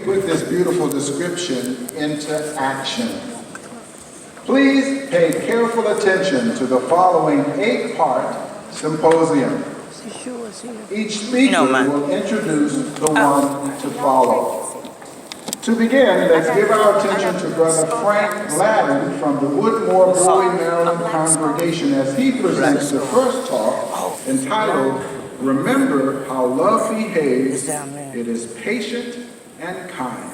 Put this beautiful description into action. Please pay careful attention to the following 8-part symposium. Each speaker will introduce the one to follow. To begin, let's give our attention to Brother Frank Ladden from the Woodmore Bowie, Maryland congregation as he presents the first talk entitled, Remember How Love Behaves. It is Patient and Kind.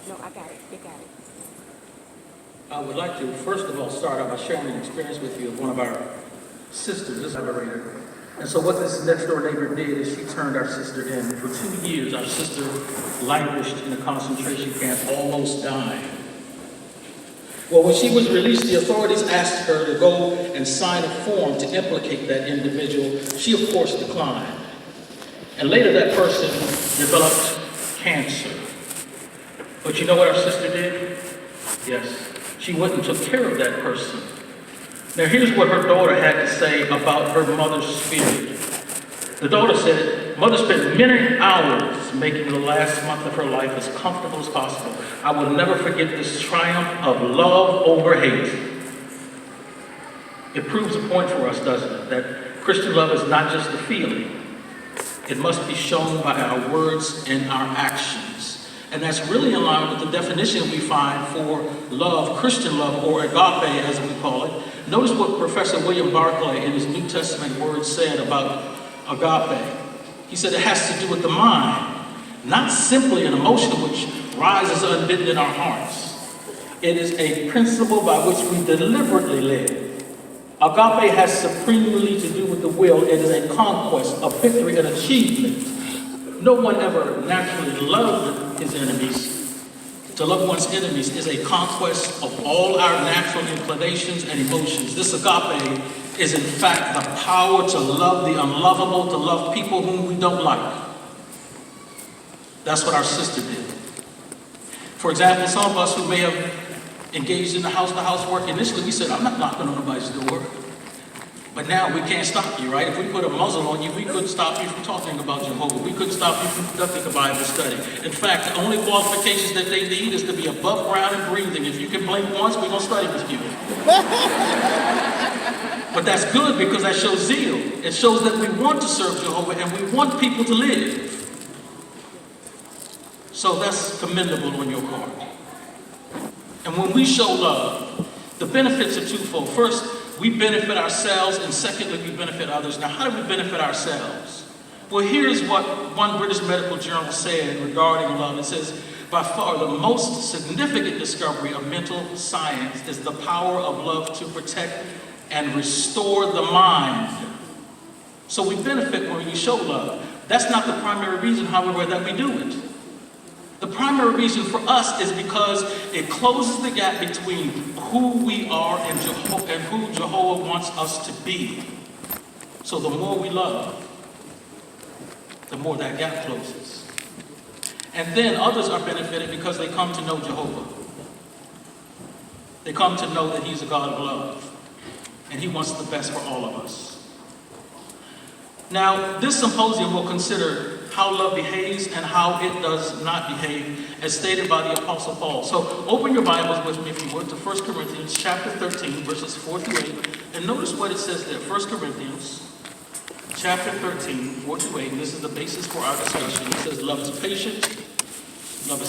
No, I got it. They got it. I would like to, first of all, start out by sharing an experience with you of one of our sisters, this liberator. And so what this next door neighbor did is she turned our sister in. For 2 years, our sister languished in a concentration camp, almost dying. Well, when she was released, the authorities asked her to go and sign a form to implicate that individual. She, of course, declined. And later that person developed cancer. But you know what our sister did? Yes. She went and took care of that person. Now here's what her daughter had to say about her mother's spirit. The daughter said, Mother spent many hours making the last month of her life as comfortable as possible. I will never forget this triumph of love over hate. It proves a point for us, doesn't it? That Christian love is not just a feeling. It must be shown by our words and our actions. And that's really in line with the definition we find for love, Christian love, or agape as we call it. Notice what Professor William Barclay in his New Testament words said about agape. He said it has to do with the mind, not simply an emotion which rises unbidden in our hearts. It is a principle by which we deliberately live. Agape has supremely to do with the will. It is a conquest, a victory, an achievement. No one ever naturally loved his enemies. To love one's enemies is a conquest of all our natural inclinations and emotions. This agape is in fact the power to love the unlovable, to love people whom we don't like. That's what our sister did. For example, some of us who may have engaged in the house-to-house work, initially we said, I'm not knocking on nobody's door. But now we can't stop you, right? If we put a muzzle on you, we couldn't stop you from talking about Jehovah. We couldn't stop you from conducting a Bible study. In fact, the only qualifications that they need is to be above ground and breathing. If you can blink once, we're going to study with you. But that's good because that shows zeal. It shows that we want to serve Jehovah and we want people to live. So that's commendable on your part. And when we show love, the benefits are twofold. First, we benefit ourselves, and secondly, we benefit others. Now, how do we benefit ourselves? Well, here's what one British medical journal said regarding love. It says, by far the most significant discovery of mental science is the power of love to protect and restore the mind. So we benefit when we show love. That's not the primary reason, however, that we do it. The primary reason for us is because it closes the gap between who we are and who Jehovah wants us to be. So the more we love, the more that gap closes. And then others are benefited because they come to know Jehovah. They come to know that He's a God of love, and He wants the best for all of us. Now, this symposium will consider how love behaves and how it does not behave, as stated by the Apostle Paul. So open your Bibles with me, if you would, to 1 Corinthians chapter 13, verses 4 through 8. And notice what it says there. 1 Corinthians chapter 13, 4 through 8. And this is the basis for our discussion. It says, love is patient, love is